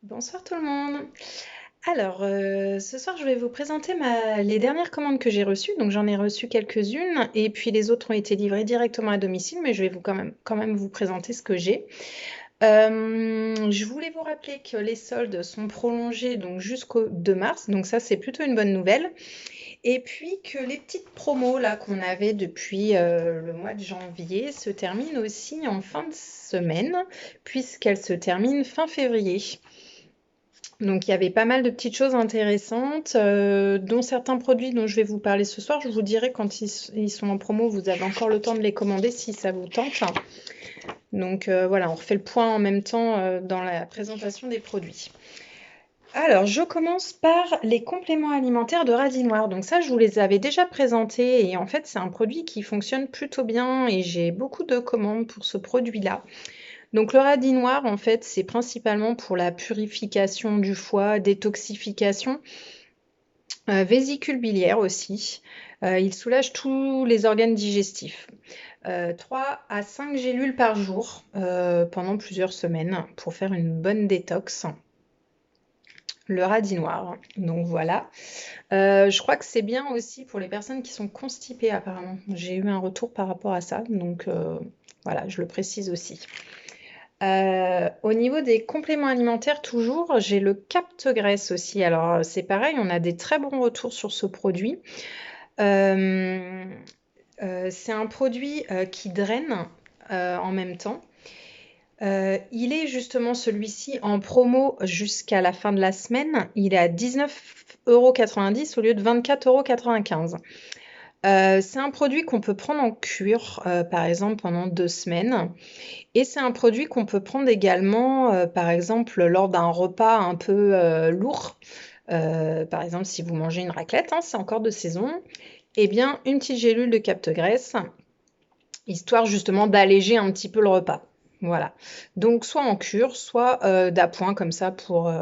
Bonsoir tout le monde. Alors, ce soir, je vais vous présenter les dernières commandes que j'ai reçues. Donc, j'en ai reçu quelques-unes et puis les autres ont été livrées directement à domicile, mais je vais quand même vous présenter ce que j'ai. Je voulais vous rappeler que les soldes sont prolongés donc jusqu'au 2 mars, donc ça, c'est plutôt une bonne nouvelle. Et puis que les petites promos là qu'on avait depuis le mois de janvier se terminent aussi en fin de semaine, puisqu'elles se terminent fin février. Donc il y avait pas mal de petites choses intéressantes, dont certains produits dont je vais vous parler ce soir. Je vous dirai quand ils sont en promo, vous avez encore le temps de les commander si ça vous tente. Donc voilà, on refait le point en même temps dans la présentation des produits. Alors, je commence par les compléments alimentaires de radis noir. Donc ça, je vous les avais déjà présentés et en fait, c'est un produit qui fonctionne plutôt bien et j'ai beaucoup de commandes pour ce produit-là. Donc le radis noir, en fait, c'est principalement pour la purification du foie, détoxification, vésicule biliaire aussi. Il soulage tous les organes digestifs. 3 à 5 gélules par jour pendant plusieurs semaines pour faire une bonne détox. Le radis noir, donc voilà. Je crois que c'est bien aussi pour les personnes qui sont constipées apparemment. J'ai eu un retour par rapport à ça, donc voilà, je le précise aussi. Au niveau des compléments alimentaires toujours, j'ai le Capte-Graisse aussi. Alors, c'est pareil, on a des très bons retours sur ce produit. C'est un produit, qui draine, en même temps. Il est justement celui-ci en promo jusqu'à la fin de la semaine. Il est à 19,90 € au lieu de 24,95 €. C'est un produit qu'on peut prendre en cure, par exemple pendant 2 semaines. Et c'est un produit qu'on peut prendre également, par exemple, lors d'un repas un peu lourd. Par exemple, si vous mangez une raclette, hein, c'est encore de saison, eh bien, une petite gélule de Capte-Graisse, histoire justement d'alléger un petit peu le repas. Voilà. Donc, soit en cure, soit d'appoint comme ça pour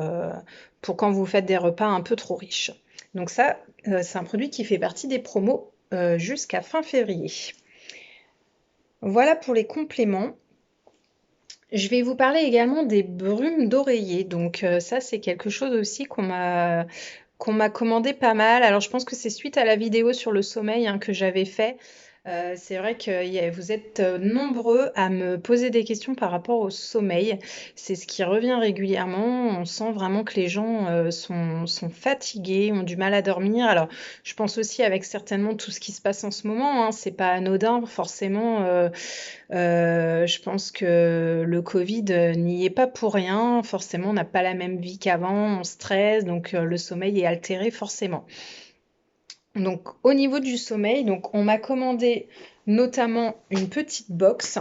quand vous faites des repas un peu trop riches. Donc ça, c'est un produit qui fait partie des promos jusqu'à fin février. Voilà pour les compléments. Je vais vous parler également des brumes d'oreiller. Donc ça, c'est quelque chose aussi qu'on m'a commandé pas mal. Alors je pense que c'est suite à la vidéo sur le sommeil hein, que j'avais fait. C'est vrai que vous êtes nombreux à me poser des questions par rapport au sommeil. C'est ce qui revient régulièrement. On sent vraiment que les gens sont fatigués, ont du mal à dormir. Alors je pense aussi avec certainement tout ce qui se passe en ce moment. Hein, c'est pas anodin forcément. Je pense que le Covid n'y est pas pour rien. Forcément, on n'a pas la même vie qu'avant, on stresse, donc le sommeil est altéré forcément. Donc au niveau du sommeil, donc on m'a commandé notamment une petite box.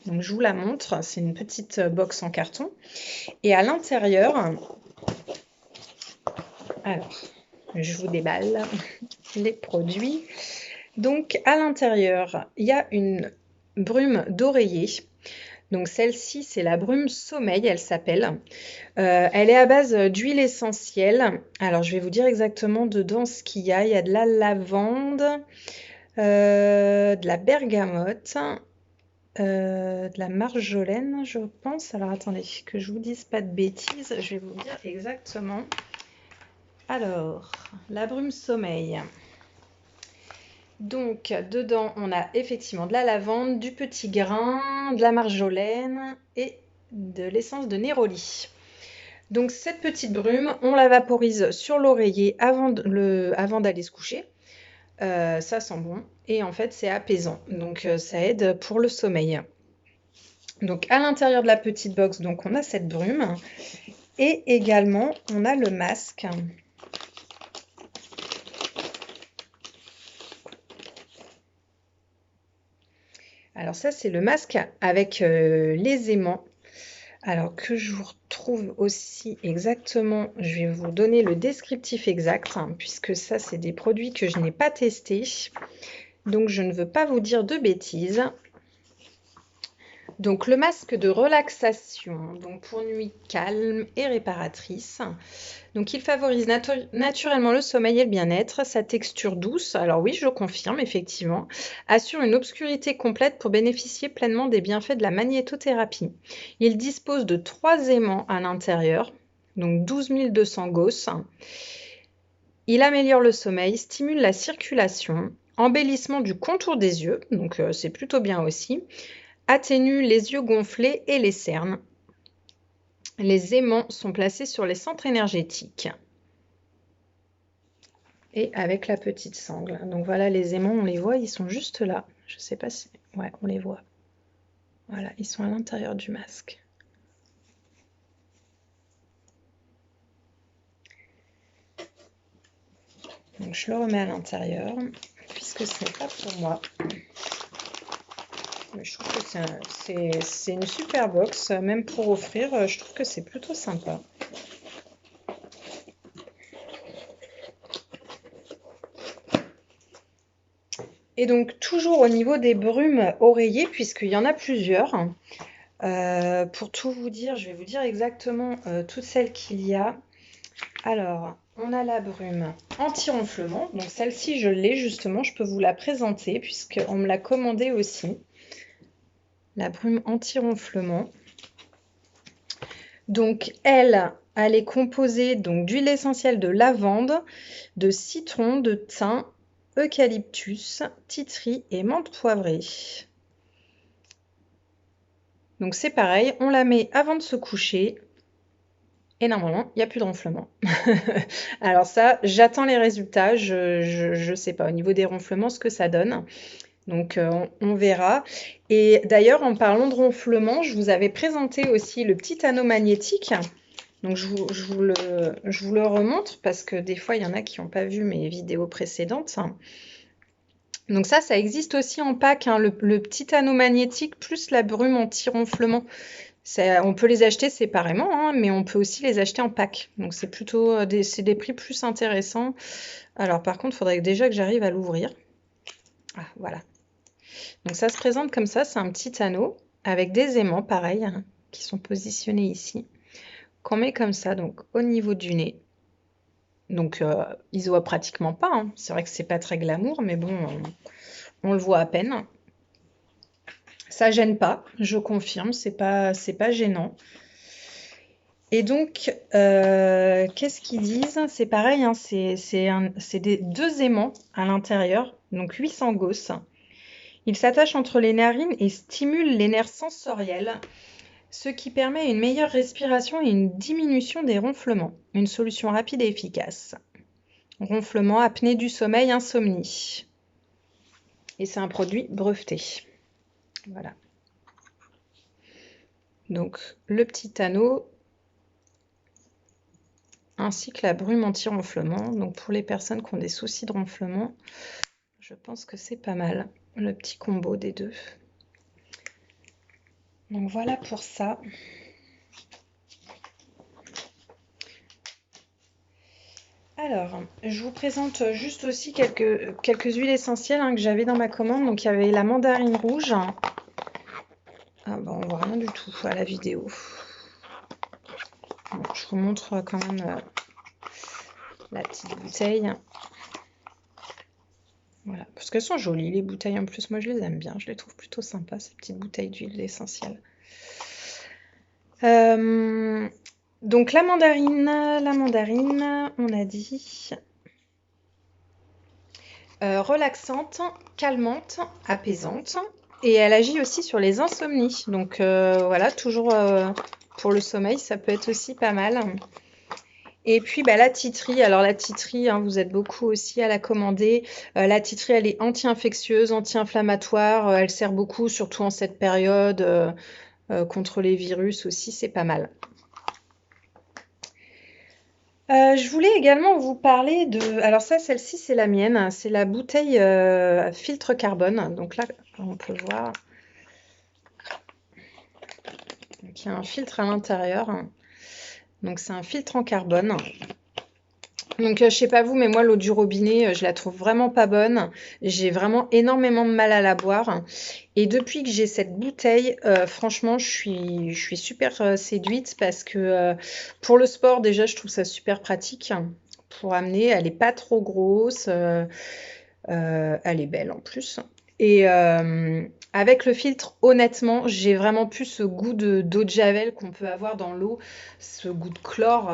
Donc je vous la montre, c'est une petite box en carton. Et à l'intérieur, alors je vous déballe les produits. Donc à l'intérieur, il y a une brume d'oreiller. Donc celle-ci, c'est la brume sommeil, elle s'appelle. Elle est à base d'huile essentielle. Alors je vais vous dire exactement dedans ce qu'il y a. Il y a de la lavande, de la bergamote, de la marjolaine, je pense. Alors attendez, que je vous dise pas de bêtises, je vais vous dire exactement. Alors, la brume sommeil. Donc, dedans, on a effectivement de la lavande, du petit grain, de la marjolaine et de l'essence de néroli. Donc, cette petite brume, on la vaporise sur l'oreiller avant d'aller se coucher. Ça sent bon et en fait, c'est apaisant. Donc, ça aide pour le sommeil. Donc, à l'intérieur de la petite box, donc, on a cette brume et également, on a le masque. Alors ça, c'est le masque avec les aimants. Alors que je vous retrouve aussi exactement, je vais vous donner le descriptif exact, hein, puisque ça, c'est des produits que je n'ai pas testés. Donc, je ne veux pas vous dire de bêtises. Donc, le masque de relaxation, donc pour nuit calme et réparatrice. Donc, il favorise naturellement le sommeil et le bien-être. Sa texture douce, alors oui, je confirme, effectivement, assure une obscurité complète pour bénéficier pleinement des bienfaits de la magnétothérapie. Il dispose de 3 aimants à l'intérieur. donc 12 200 gauss. Il améliore le sommeil, stimule la circulation, embellissement du contour des yeux, donc c'est plutôt bien aussi, atténue les yeux gonflés et les cernes. Les aimants sont placés sur les centres énergétiques. Et avec la petite sangle. Donc voilà, les aimants, on les voit, ils sont juste là. Je sais pas si... Ouais, on les voit. Voilà, ils sont à l'intérieur du masque. Donc je le remets à l'intérieur, puisque ce n'est pas pour moi. Mais je trouve que c'est une super box, même pour offrir, je trouve que c'est plutôt sympa. Et donc toujours au niveau des brumes oreillers, puisqu'il y en a plusieurs. Pour tout vous dire, je vais vous dire exactement toutes celles qu'il y a. Alors, on a la brume anti-ronflement. Donc celle-ci, je l'ai justement, je peux vous la présenter puisqu'on me l'a commandée aussi. La brume anti-ronflement. Donc elle est composée d'huile essentielle de lavande, de citron, de thym, eucalyptus, titri et menthe poivrée. Donc c'est pareil, on la met avant de se coucher. Et normalement, il n'y a plus de ronflement. Alors ça, j'attends les résultats. Je sais pas au niveau des ronflements ce que ça donne. Donc on verra. Et d'ailleurs, en parlant de ronflement, je vous avais présenté aussi le petit anneau magnétique. Donc je vous le remontre parce que des fois, il y en a qui n'ont pas vu mes vidéos précédentes. Donc ça existe aussi en pack, hein, le petit anneau magnétique plus la brume anti-ronflement. On peut les acheter séparément, hein, mais on peut aussi les acheter en pack. Donc c'est plutôt c'est des prix plus intéressants. Alors par contre, il faudrait déjà que j'arrive à l'ouvrir. Ah, voilà. Donc ça se présente comme ça, c'est un petit anneau avec des aimants, pareil, hein, qui sont positionnés ici. Qu'on met comme ça, donc au niveau du nez. Donc il se voit pratiquement pas, hein. C'est vrai que c'est pas très glamour, mais bon, on le voit à peine. Ça gêne pas, je confirme, c'est pas gênant. Et donc, qu'est-ce qu'ils disent? C'est pareil, hein, c'est deux aimants à l'intérieur, donc 800 gauss. Ils s'attachent entre les narines et stimulent les nerfs sensoriels, ce qui permet une meilleure respiration et une diminution des ronflements. Une solution rapide et efficace. Ronflement, apnée du sommeil, insomnie. Et c'est un produit breveté. Voilà. Donc, le petit anneau ainsi que la brume anti-ronflement. Donc pour les personnes qui ont des soucis de ronflement, je pense que c'est pas mal, le petit combo des deux. Donc voilà pour ça. Alors, je vous présente juste aussi quelques huiles essentielles, hein, que j'avais dans ma commande. Donc il y avait la mandarine rouge. Ah bon, on voit rien du tout à la vidéo. Bon, je vous montre quand même la petite bouteille. Voilà, parce qu'elles sont jolies les bouteilles en plus, moi je les aime bien, je les trouve plutôt sympas ces petites bouteilles d'huile essentielle. Donc la mandarine, on a dit relaxante, calmante, apaisante, et elle agit aussi sur les insomnies. Donc voilà, toujours pour le sommeil, ça peut être aussi pas mal. Et puis la titri, alors la titri, hein, vous êtes beaucoup aussi à la commander. La titri, elle est anti-infectieuse, anti-inflammatoire, elle sert beaucoup, surtout en cette période, contre les virus aussi, c'est pas mal. Je voulais également vous parler de... Alors ça, celle-ci, c'est la mienne, c'est la bouteille filtre carbone. Donc là, on peut voir. Donc, il y a un filtre à l'intérieur. Donc c'est un filtre en carbone. Donc je sais pas vous, mais moi l'eau du robinet, je la trouve vraiment pas bonne. J'ai vraiment énormément de mal à la boire. Et depuis que j'ai cette bouteille, franchement, je suis super séduite parce que pour le sport, déjà, je trouve ça super pratique pour amener. Elle est pas trop grosse, elle est belle en plus. Et avec le filtre, honnêtement, j'ai vraiment plus ce goût d'eau de Javel qu'on peut avoir dans l'eau, ce goût de chlore.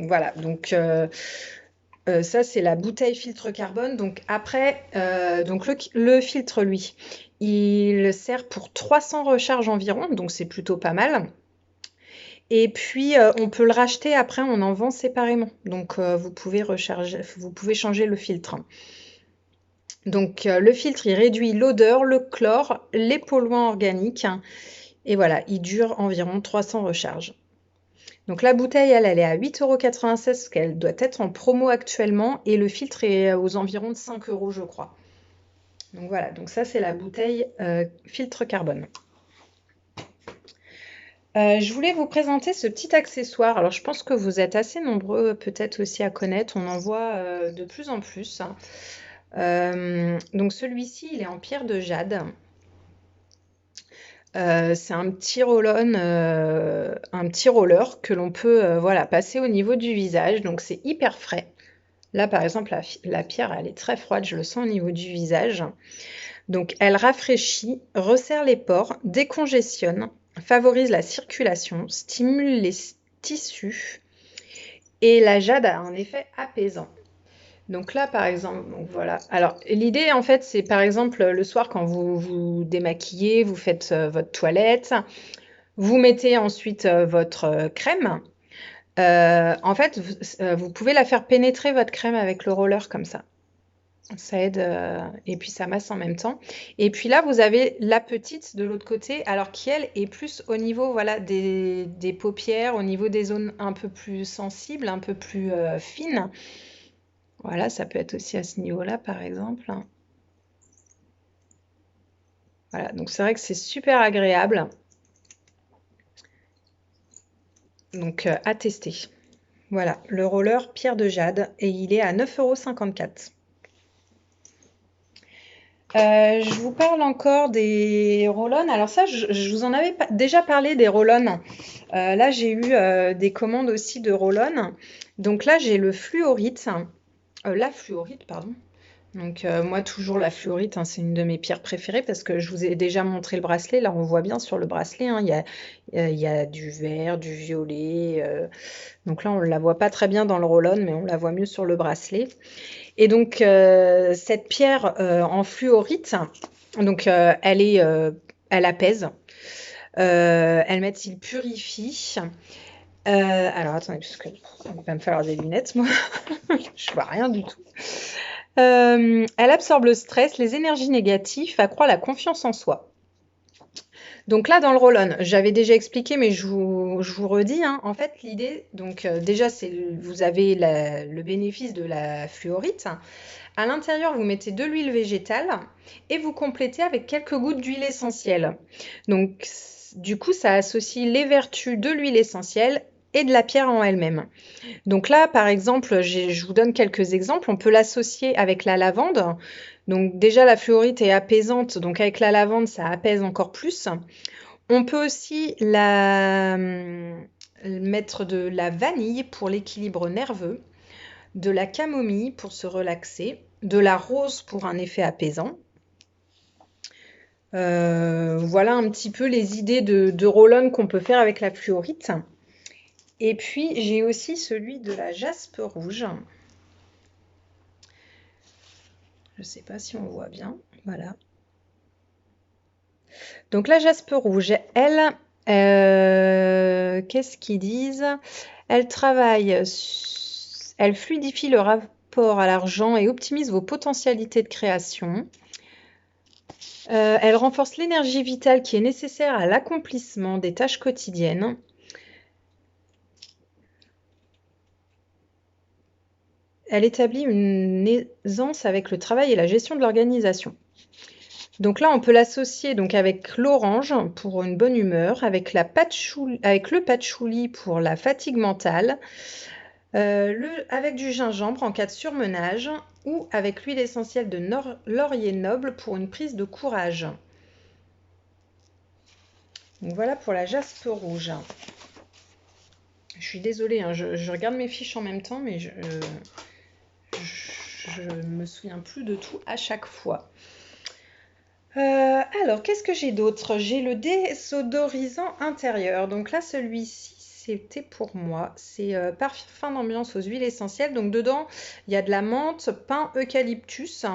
Voilà, donc ça, c'est la bouteille filtre carbone. Donc après, donc le filtre, lui, il sert pour 300 recharges environ, donc c'est plutôt pas mal. Et puis, on peut le racheter après, on en vend séparément. Donc, vous pouvez changer le filtre. Donc, le filtre, il réduit l'odeur, le chlore, les polluants organiques. Et voilà, il dure environ 300 recharges. Donc, la bouteille, elle est à 8,96 € parce qu'elle doit être en promo actuellement. Et le filtre est aux environs de 5 € je crois. Donc voilà, donc ça, c'est la bouteille filtre carbone. Je voulais vous présenter ce petit accessoire. Alors, je pense que vous êtes assez nombreux peut-être aussi à connaître. On en voit de plus en plus. Donc, celui-ci, il est en pierre de jade. C'est un petit roll-on, un petit roller que l'on peut voilà, passer au niveau du visage. Donc, c'est hyper frais. Là, par exemple, la pierre, elle est très froide. Je le sens au niveau du visage. Donc, elle rafraîchit, resserre les pores, décongestionne, favorise la circulation, stimule les tissus et la jade a un effet apaisant. Donc là, par exemple, donc voilà. Alors, l'idée, en fait, c'est par exemple le soir quand vous vous démaquillez, vous faites votre toilette, vous mettez ensuite votre crème. En fait, vous pouvez la faire pénétrer votre crème avec le roller comme ça. Ça aide et puis ça masse en même temps. Et puis là, vous avez la petite de l'autre côté, alors qui elle est plus au niveau voilà, des paupières, au niveau des zones un peu plus sensibles, un peu plus fines. Voilà, ça peut être aussi à ce niveau-là, par exemple. Voilà, donc c'est vrai que c'est super agréable. Donc à tester. Voilà, le roller pierre de jade et il est à 9,54 €. Je vous parle encore des roll-on. Alors ça, je vous en avais déjà parlé des roll-on. Là, j'ai eu des commandes aussi de roll-on. Donc là, j'ai le fluorite. La fluorite, pardon. Donc moi, toujours la fluorite, hein, c'est une de mes pierres préférées parce que je vous ai déjà montré le bracelet. Là, on voit bien sur le bracelet, hein, il y a du vert, du violet. Donc là, on ne la voit pas très bien dans le roll-on, mais on la voit mieux sur le bracelet. Et donc, cette pierre en fluorite, donc elle apaise, elle méthyle purifie. Alors attendez, parce que il va me falloir des lunettes, moi. Je vois rien du tout. Elle absorbe le stress, les énergies négatives, accroît la confiance en soi. Donc là, dans le roll-on, j'avais déjà expliqué, mais je vous redis, hein. En fait, l'idée, donc déjà, vous avez le bénéfice de la fluorite. À l'intérieur, vous mettez de l'huile végétale et vous complétez avec quelques gouttes d'huile essentielle. Donc, du coup, ça associe les vertus de l'huile essentielle et de la pierre en elle-même. Donc là, par exemple, je vous donne quelques exemples. On peut l'associer avec la lavande. Donc déjà, la fluorite est apaisante. Donc avec la lavande, ça apaise encore plus. On peut aussi mettre de la vanille pour l'équilibre nerveux, de la camomille pour se relaxer, de la rose pour un effet apaisant. Voilà un petit peu les idées de roll-on qu'on peut faire avec la fluorite. Et puis, j'ai aussi celui de la jaspe rouge. Je ne sais pas si on voit bien. Voilà. Donc, la jaspe rouge, elle, qu'est-ce qu'ils disent? Elle travaille, elle fluidifie le rapport à l'argent et optimise vos potentialités de création. Elle renforce l'énergie vitale qui est nécessaire à l'accomplissement des tâches quotidiennes. Elle établit une aisance avec le travail et la gestion de l'organisation. Donc là, on peut l'associer donc avec l'orange pour une bonne humeur, avec le patchouli pour la fatigue mentale, avec du gingembre en cas de surmenage ou avec l'huile essentielle de laurier noble pour une prise de courage. Donc voilà pour la jaspe rouge. Je suis désolée, hein, je regarde mes fiches en même temps, mais je me souviens plus de tout à chaque fois. Alors, qu'est-ce que j'ai d'autre? J'ai le désodorisant intérieur. Donc là, celui-ci, c'était pour moi. C'est parfum d'ambiance aux huiles essentielles. Donc dedans, il y a de la menthe, pin, eucalyptus.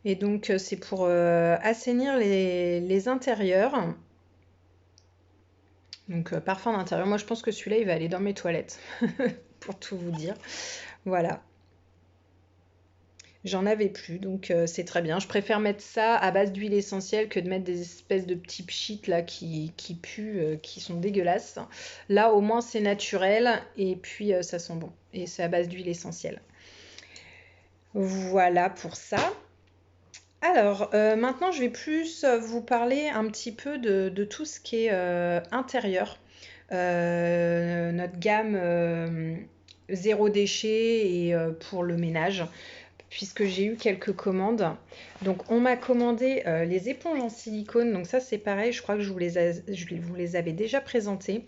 Et donc, c'est pour assainir les intérieurs. Donc, parfum d'intérieur. Moi, je pense que celui-là, il va aller dans mes toilettes, pour tout vous dire. Voilà. J'en avais plus, donc c'est très bien. Je préfère mettre ça à base d'huile essentielle que de mettre des espèces de petits pchits là qui puent, qui sont dégueulasses. Là, au moins, c'est naturel et puis ça sent bon. Et c'est à base d'huile essentielle. Voilà pour ça. Alors, maintenant, je vais plus vous parler un petit peu de tout ce qui est intérieur. Notre gamme zéro déchet et pour le ménage, puisque j'ai eu quelques commandes. Donc, on m'a commandé les éponges en silicone. Donc, ça, c'est pareil, je crois que je vous les avais déjà présentées.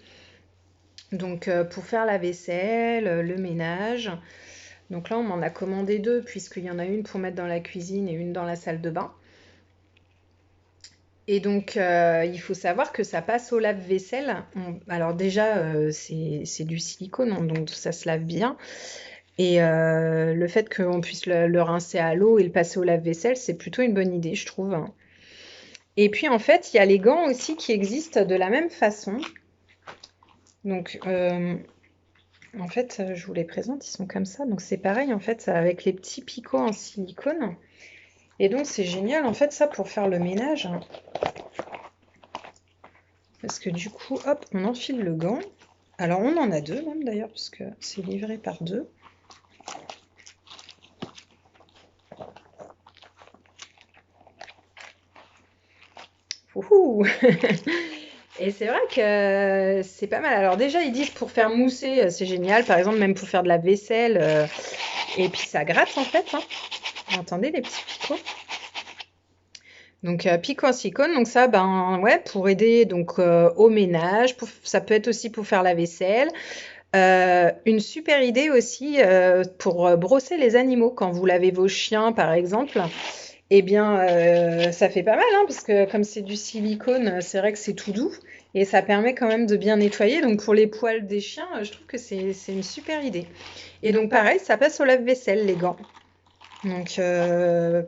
Donc, pour faire la vaisselle, le ménage. Donc là, on m'en a commandé deux, puisqu'il y en a une pour mettre dans la cuisine et une dans la salle de bain. Et donc, il faut savoir que ça passe au lave-vaisselle. Alors déjà, c'est du silicone, hein, donc ça se lave bien. Et le fait qu'on puisse le rincer à l'eau et le passer au lave-vaisselle, c'est plutôt une bonne idée, je trouve. Et puis, en fait, il y a les gants aussi qui existent de la même façon. Donc, en fait, je vous les présente, ils sont comme ça. Donc, c'est pareil, en fait, avec les petits picots en silicone. Et donc, c'est génial, en fait, ça, pour faire le ménage. Parce que du coup, hop, on enfile le gant. Alors, on en a deux même d'ailleurs, parce que c'est livré par deux. Ouhou. Et c'est vrai que c'est pas mal. Alors déjà, ils disent pour faire mousser, c'est génial. Par exemple, même pour faire de la vaisselle. Et puis ça gratte en fait, hein. Vous entendez les petits picots? Donc picot en silicone, donc ça, ben ouais, pour aider donc au ménage. Ça peut être aussi pour faire la vaisselle. Une super idée aussi pour brosser les animaux quand vous lavez vos chiens, par exemple. Eh bien, ça fait pas mal, hein, parce que comme c'est du silicone, c'est vrai que c'est tout doux et ça permet quand même de bien nettoyer. Donc pour les poils des chiens, je trouve que c'est une super idée. Et donc pareil, ça passe au lave-vaisselle, les gants. Donc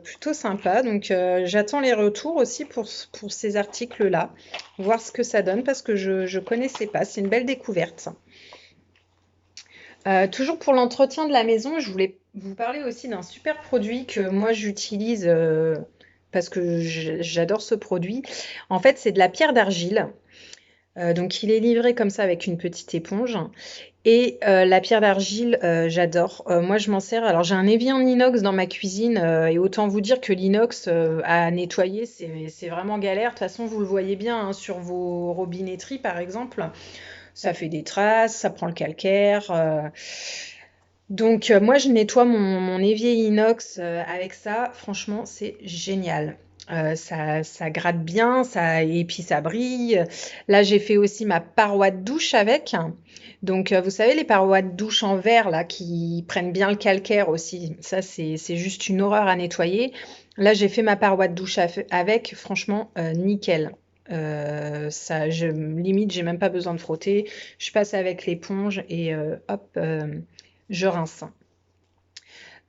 plutôt sympa. Donc j'attends les retours aussi pour ces articles-là, voir ce que ça donne parce que je connaissais pas. C'est une belle découverte. Toujours pour l'entretien de la maison, je voulais vous parler aussi d'un super produit que moi j'utilise parce que j'adore ce produit. En fait, c'est de la pierre d'argile. Donc il est livré comme ça avec une petite éponge. Et la pierre d'argile, j'adore. Moi, je m'en sers. Alors, j'ai un évier en inox dans ma cuisine et autant vous dire que l'inox à nettoyer, c'est vraiment galère. De toute façon, vous le voyez bien hein, sur vos robinetteries, par exemple. Ça fait des traces, ça prend le calcaire. Donc, moi, je nettoie mon évier inox avec ça. Franchement, c'est génial. Ça gratte bien, et puis ça brille. Là, j'ai fait aussi ma paroi de douche avec. Donc, vous savez, les parois de douche en verre, là, qui prennent bien le calcaire aussi. Ça, c'est juste une horreur à nettoyer. Là, j'ai fait ma paroi de douche avec. Franchement, nickel. Limite, j'ai même pas besoin de frotter. Je passe avec l'éponge et hop, je rince.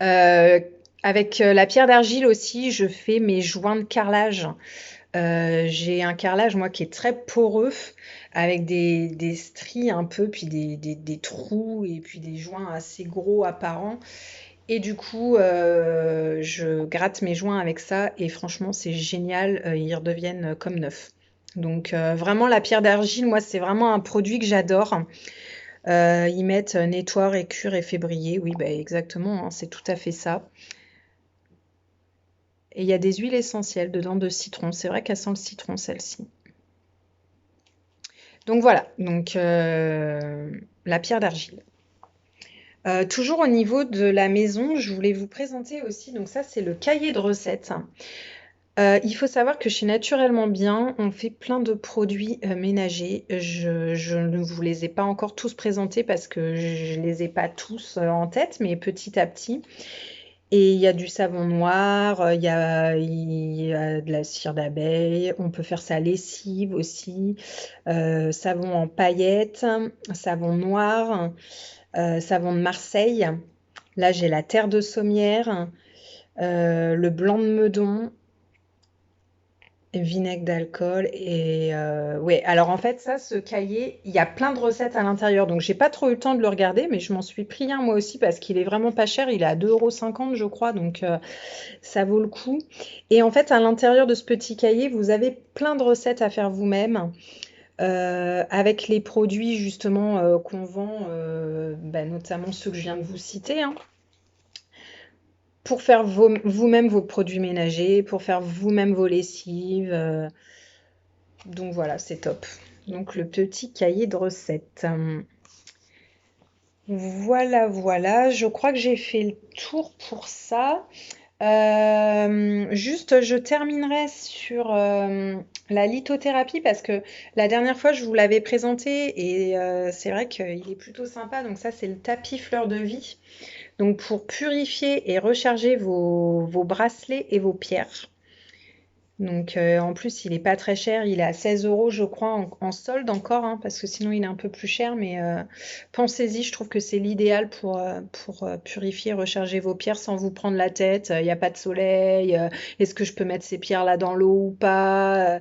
Euh, avec la pierre d'argile aussi, je fais mes joints de carrelage. J'ai un carrelage, moi, qui est très poreux, avec des stries un peu, puis des trous, et puis des joints assez gros apparents. Et du coup, je gratte mes joints avec ça, et franchement, c'est génial, ils redeviennent comme neufs. Donc, vraiment, la pierre d'argile, moi, c'est vraiment un produit que j'adore. Ils mettent nettoie, récure et fait briller. Oui, bah, exactement, hein, c'est tout à fait ça. Et il y a des huiles essentielles dedans de citron. C'est vrai qu'elle sent le citron, celle-ci. Donc voilà, donc la pierre d'argile. Toujours au niveau de la maison, je voulais vous présenter aussi, donc ça c'est le cahier de recettes. Il faut savoir que chez Naturellement Bien, on fait plein de produits ménagers. Je ne vous les ai pas encore tous présentés parce que je ne les ai pas tous en tête, mais petit à petit. Et il y a du savon noir, il y a de la cire d'abeille, on peut faire sa lessive aussi, savon en paillettes, savon noir, savon de Marseille. Là, j'ai la terre de Sommières, le blanc de Meudon, vinaigre d'alcool et ouais. Alors en fait, ça, ce cahier, il y a plein de recettes à l'intérieur. Donc j'ai pas trop eu le temps de le regarder, mais je m'en suis pris un moi aussi parce qu'il est vraiment pas cher. Il est à 2,50 € je crois, donc ça vaut le coup. Et en fait, à l'intérieur de ce petit cahier, vous avez plein de recettes à faire vous-même. Avec les produits justement qu'on vend, bah, notamment ceux que je viens de vous citer, hein, pour faire vous-même vos produits ménagers, pour faire vous-même vos lessives. Donc voilà, c'est top. Donc le petit cahier de recettes. Voilà, voilà. Je crois que j'ai fait le tour pour ça. Juste, je terminerai sur la lithothérapie parce que la dernière fois, je vous l'avais présenté et c'est vrai qu'il est plutôt sympa. Donc ça, c'est le tapis fleur de vie. Donc pour purifier et recharger vos bracelets et vos pierres. Donc en plus, il est pas très cher, il est à 16 € je crois en solde encore, hein, parce que sinon il est un peu plus cher, mais pensez-y, je trouve que c'est l'idéal pour purifier, recharger vos pierres sans vous prendre la tête. Il n'y a pas de soleil, est-ce que je peux mettre ces pierres-là dans l'eau ou pas?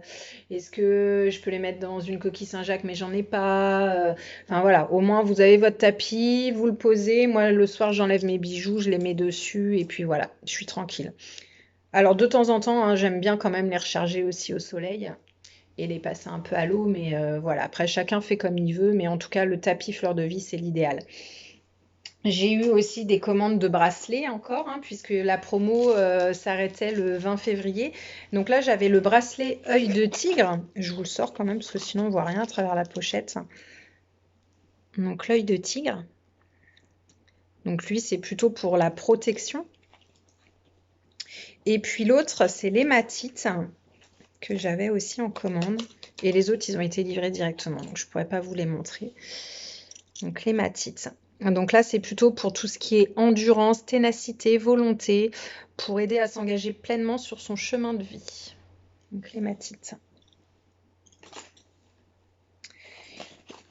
Est-ce que je peux les mettre dans une coquille Saint-Jacques, mais j'en ai pas? Enfin voilà, au moins vous avez votre tapis, vous le posez, moi le soir j'enlève mes bijoux, je les mets dessus, et puis voilà, je suis tranquille. Alors de temps en temps, hein, j'aime bien quand même les recharger aussi au soleil et les passer un peu à l'eau, mais voilà, après chacun fait comme il veut, mais en tout cas le tapis fleur de vie, c'est l'idéal. J'ai eu aussi des commandes de bracelets encore, hein, puisque la promo s'arrêtait le 20 février. Donc là, j'avais le bracelet œil de tigre. Je vous le sors quand même, parce que sinon on voit rien à travers la pochette. Donc l'œil de tigre. Donc lui, c'est plutôt pour la protection. Et puis l'autre, c'est l'hématite, que j'avais aussi en commande. Et les autres, ils ont été livrés directement, donc je ne pourrais pas vous les montrer. Donc l'hématite. Donc là, c'est plutôt pour tout ce qui est endurance, ténacité, volonté, pour aider à s'engager pleinement sur son chemin de vie. Donc l'hématite.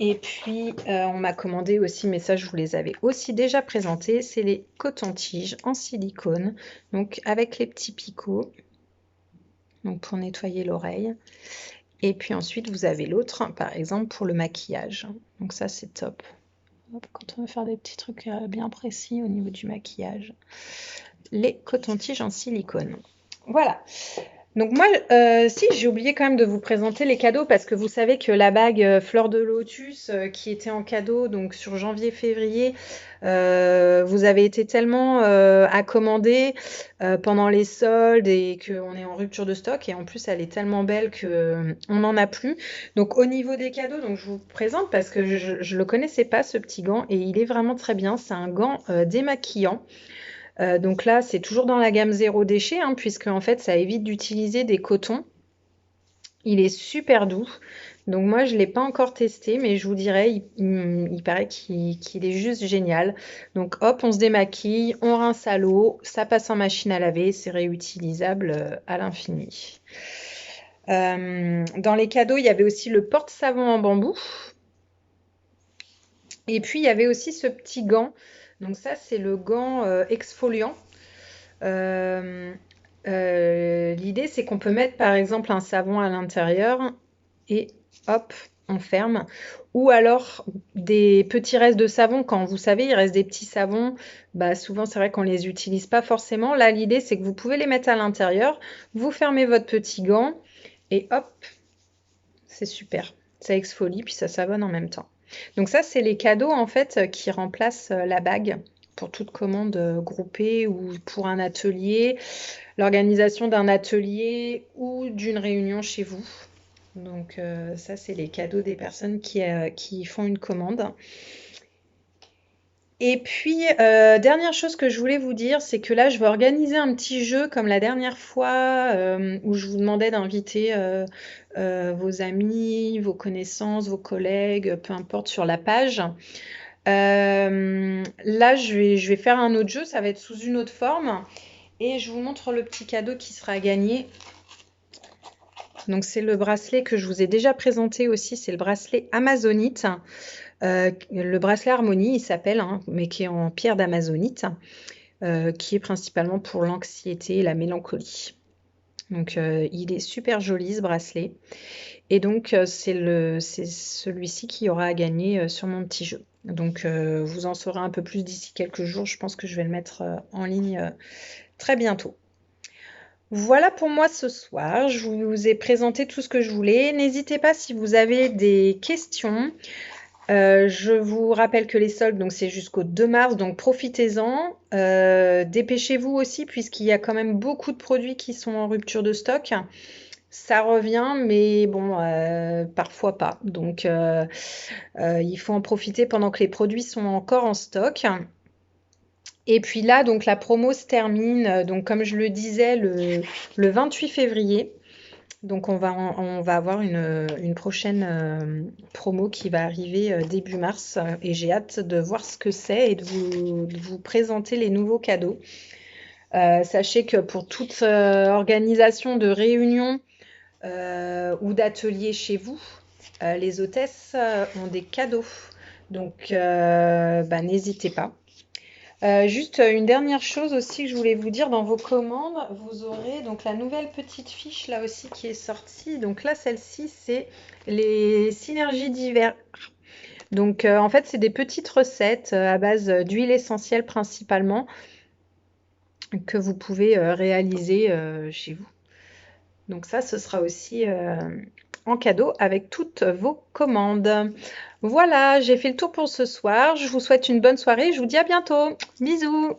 Et puis, on m'a commandé aussi, mais ça, je vous les avais aussi déjà présentés, c'est les cotons-tiges en silicone, donc avec les petits picots, donc pour nettoyer l'oreille. Et puis ensuite, vous avez l'autre, par exemple, pour le maquillage. Donc ça, c'est top. Hop, quand on veut faire des petits trucs bien précis au niveau du maquillage. Les cotons-tiges en silicone. Voilà. Donc moi, si, j'ai oublié quand même de vous présenter les cadeaux parce que vous savez que la bague fleur de lotus qui était en cadeau donc sur janvier-février, vous avez été tellement à commander pendant les soldes et qu'on est en rupture de stock et en plus elle est tellement belle que on n'en a plus. Donc au niveau des cadeaux, donc je vous présente parce que je le connaissais pas ce petit gant et il est vraiment très bien. C'est un gant démaquillant. Donc là, c'est toujours dans la gamme zéro déchet, hein, puisque en fait, ça évite d'utiliser des cotons. Il est super doux. Donc moi, je ne l'ai pas encore testé, mais je vous dirais, il paraît qu'il est juste génial. Donc hop, on se démaquille, on rince à l'eau, ça passe en machine à laver, c'est réutilisable à l'infini. Dans les cadeaux, il y avait aussi le porte-savon en bambou. Et puis, il y avait aussi ce petit gant. Donc ça, c'est le gant exfoliant. L'idée, c'est qu'on peut mettre par exemple un savon à l'intérieur et hop, on ferme. Ou alors des petits restes de savon, quand vous savez, il reste des petits savons, bah souvent c'est vrai qu'on ne les utilise pas forcément. Là, l'idée, c'est que vous pouvez les mettre à l'intérieur, vous fermez votre petit gant et hop, c'est super. Ça exfolie puis ça savonne en même temps. Donc ça, c'est les cadeaux en fait qui remplacent la bague pour toute commande groupée ou pour un atelier, l'organisation d'un atelier ou d'une réunion chez vous. Donc ça, c'est les cadeaux des personnes qui font une commande. Et puis, dernière chose que je voulais vous dire, c'est que là, je vais organiser un petit jeu comme la dernière fois où je vous demandais d'inviter vos amis, vos connaissances, vos collègues, peu importe, sur la page. Là, je vais faire un autre jeu, ça va être sous une autre forme. Et je vous montre le petit cadeau qui sera à gagner. Donc, c'est le bracelet que je vous ai déjà présenté aussi, c'est le bracelet Amazonite. Le bracelet Harmonie, il s'appelle, hein, mais qui est en pierre d'Amazonite, qui est principalement pour l'anxiété et la mélancolie. Donc, il est super joli ce bracelet. Et donc, c'est celui-ci qui aura à gagner sur mon petit jeu. Donc, vous en saurez un peu plus d'ici quelques jours. Je pense que je vais le mettre en ligne très bientôt. Voilà pour moi ce soir. Je vous ai présenté tout ce que je voulais. N'hésitez pas si vous avez des questions. Je vous rappelle que les soldes, donc c'est jusqu'au 2 mars, donc profitez-en. Dépêchez-vous aussi, puisqu'il y a quand même beaucoup de produits qui sont en rupture de stock. Ça revient, mais bon, parfois pas. Donc, il faut en profiter pendant que les produits sont encore en stock. Et puis là, donc la promo se termine, donc comme je le disais, le 28 février. Donc on va avoir une prochaine promo qui va arriver début mars et j'ai hâte de voir ce que c'est et de vous présenter les nouveaux cadeaux. Sachez que pour toute organisation de réunion ou d'atelier chez vous, les hôtesses ont des cadeaux. Donc n'hésitez pas. Juste une dernière chose aussi que je voulais vous dire, dans vos commandes, vous aurez donc la nouvelle petite fiche là aussi qui est sortie. Donc là, celle-ci, c'est les synergies d'hiver. Donc en fait, c'est des petites recettes à base d'huile essentielle principalement que vous pouvez réaliser chez vous. Donc ça, ce sera aussi en cadeau avec toutes vos commandes. Voilà, j'ai fait le tour pour ce soir. Je vous souhaite une bonne soirée. Je vous dis à bientôt. Bisous.